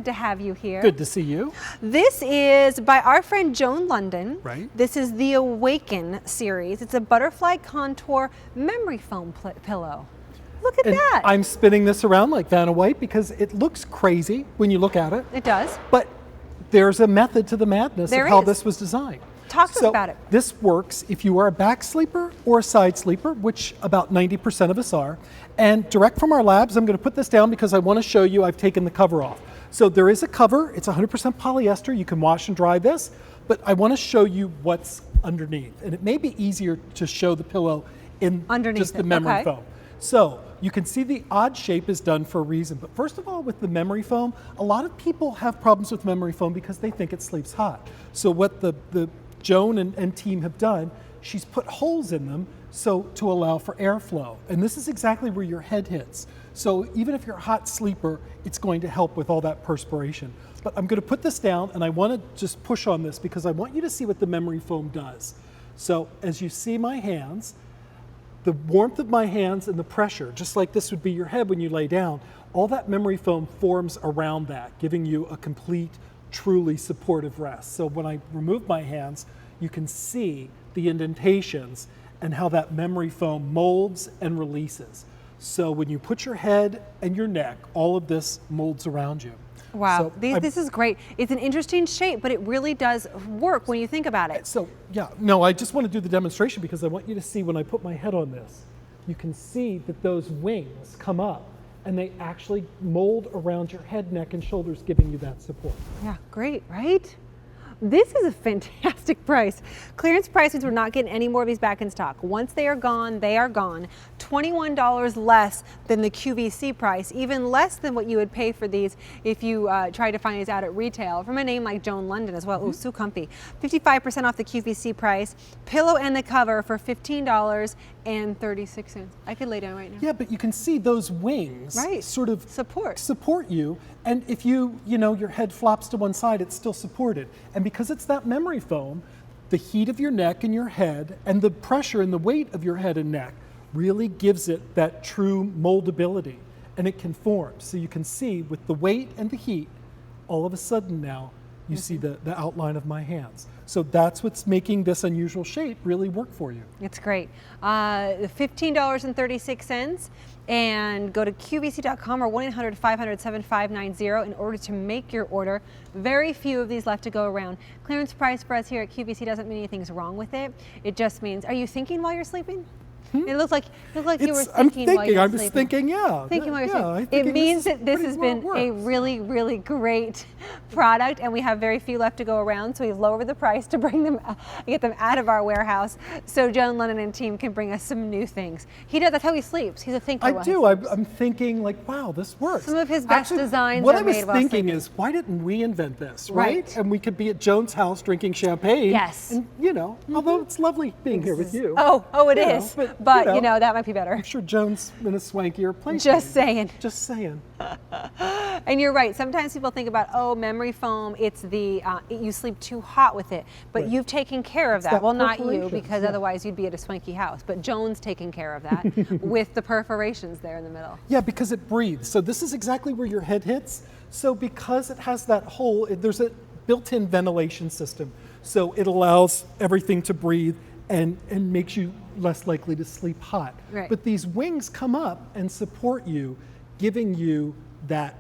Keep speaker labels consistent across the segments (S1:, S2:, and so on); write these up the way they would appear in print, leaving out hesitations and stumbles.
S1: good to have you here.
S2: Good to see you.
S1: This is by our friend Joan Lunden.
S2: Right.
S1: This is the Awaken series. It's a butterfly contour memory foam pillow. Look at that.
S2: I'm spinning this around like Vanna White because it looks crazy when you look at it.
S1: It does.
S2: But there's a method to the madness of how this was designed.
S1: Talk to us about it.
S2: This works if you are a back sleeper or a side sleeper, which about 90% of us are. And direct from our labs, I'm going to put this down because I want to show you I've taken the cover off. So there is a cover. It's 100% polyester. You can wash and dry this. But I want to show you what's underneath. And it may be easier to show the pillow in just the memory foam. So you can see the odd shape is done for a reason. But first of all, with the memory foam, a lot of people have problems with memory foam because they think it sleeps hot. So what the Joan and team have done, she's put holes in them so to allow for airflow. And this is exactly where your head hits. So even if you're a hot sleeper, it's going to help with all that perspiration. But I'm going to put this down and I want to just push on this because I want you to see what the memory foam does. So as you see my hands, the warmth of my hands and the pressure, just like this would be your head when you lay down, all that memory foam forms around that, giving you a complete, truly supportive rest. So when I remove my hands, you can see the indentations and how that memory foam molds and releases. So when you put your head and your neck, all of this molds around you.
S1: Wow, this is great. It's an interesting shape, but it really does work when you think about it.
S2: So yeah, no, I just want to do the demonstration because I want you to see when I put my head on this, you can see that those wings come up and they actually mold around your head, neck, and shoulders, giving you that support.
S1: Yeah, great, right? This is a fantastic price. Clearance price means we're not getting any more of these back in stock. Once they are gone, they are gone. $21 less than the QVC price, even less than what you would pay for these if you try to find these out at retail from a name like Joan Lunden as well. Ooh, so comfy. 55% off the QVC price. Pillow and the cover for $15.36. I could lay down right now.
S2: Yeah, but you can see those wings sort of support you. And if your head flops to one side, it's still supported. And because it's that memory foam, the heat of your neck and your head and the pressure and the weight of your head and neck really gives it that true moldability, and it can form. So you can see with the weight and the heat, all of a sudden now you see the outline of my hands. So that's what's making this unusual shape really work for you.
S1: It's great. $15.36, and go to QVC.com or 1-800-500-7590 in order to make your order. Very few of these left to go around. Clearance price for us here at QVC doesn't mean anything's wrong with it. It just means, are you thinking while you're sleeping? It looked like you were thinking while you were sleeping.
S2: I was thinking, yeah.
S1: Thinking while you're sleeping. It means that this has been a really, really great product, and we have very few left to go around, so we've lowered the price to get them out of our warehouse so Joan Lunden and team can bring us some new things. That's how he sleeps. He's a thinker.
S2: I do. I'm thinking like, wow, this works.
S1: Some of his best designs
S2: what
S1: are made while
S2: I was thinking
S1: sleeping.
S2: is, why didn't we invent this, right? And we could be at Joan's house drinking champagne.
S1: Yes.
S2: And, although it's lovely being here with you.
S1: Oh, it is. But that might be better.
S2: I'm sure Joan's in a swankier place.
S1: Just saying.
S2: Just saying.
S1: And you're right. Sometimes people think about, memory foam, it's you sleep too hot with it. But you've taken care of that. Well, not you, because otherwise you'd be at a swanky house. But Joan's taking care of that with the perforations there in the middle.
S2: Yeah, because it breathes. So this is exactly where your head hits. So because it has that hole, there's a built-in ventilation system. So it allows everything to breathe and makes you less likely to sleep hot.
S1: Right.
S2: But these wings come up and support you, giving you that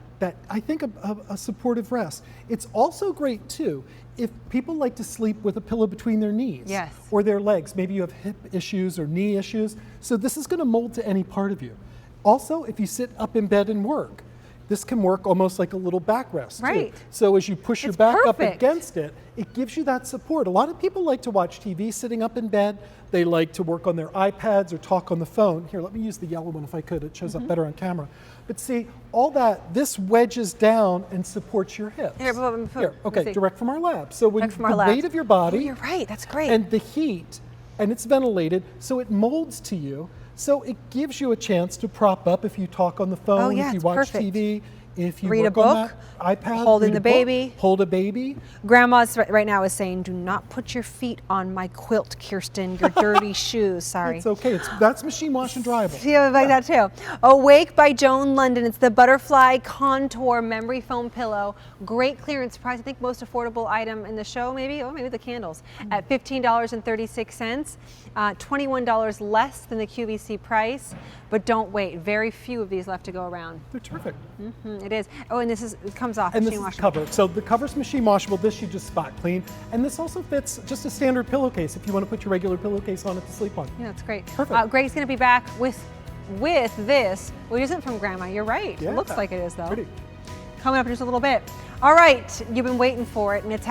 S2: I think a supportive rest. It's also great too if people like to sleep with a pillow between their knees or their legs. Maybe you have hip issues or knee issues. So this is going to mold to any part of you. Also, if you sit up in bed and work, this can work almost like a little backrest.
S1: Right.
S2: Too. So as you push your back up against it, it gives you that support. A lot of people like to watch TV sitting up in bed. They like to work on their iPads or talk on the phone. Here, let me use the yellow one if I could. It shows up better on camera. But see, all that, this wedges down and supports your hips. Here, okay, direct from our lab. So when the weight of your body.
S1: Oh, you're right, that's great.
S2: And the heat, and it's ventilated, so it molds to you. So it gives you a chance to prop up if you talk on the phone, if you watch TV. If you
S1: Read a
S2: work on
S1: book,
S2: that iPad,
S1: holding
S2: read
S1: the
S2: a book,
S1: baby.
S2: hold a baby.
S1: Grandma's right now is saying, do not put your feet on my quilt, Kirsten, your dirty shoes. Sorry.
S2: It's okay. That's machine wash and dryable.
S1: Yeah, like that too. Awake by Joan Lunden. It's the butterfly contour memory foam pillow. Great clearance price. I think most affordable item in the show, maybe. Oh, maybe the candles at $15.36. $21 less than the QVC price. But don't wait. Very few of these left to go around.
S2: They're terrific.
S1: It is. Oh, and it comes off.
S2: And this
S1: machine
S2: is the
S1: washable.
S2: cover. So the cover's machine washable. This you just spot clean. And this also fits just a standard pillowcase if you want to put your regular pillowcase on it to sleep on.
S1: Yeah, that's great.
S2: Perfect.
S1: Greg's going to be back with this, which isn't from Grandma. You're right.
S2: Yeah,
S1: It looks like it is, though.
S2: Pretty.
S1: Coming up in just a little bit. All right, you've been waiting for it, and it's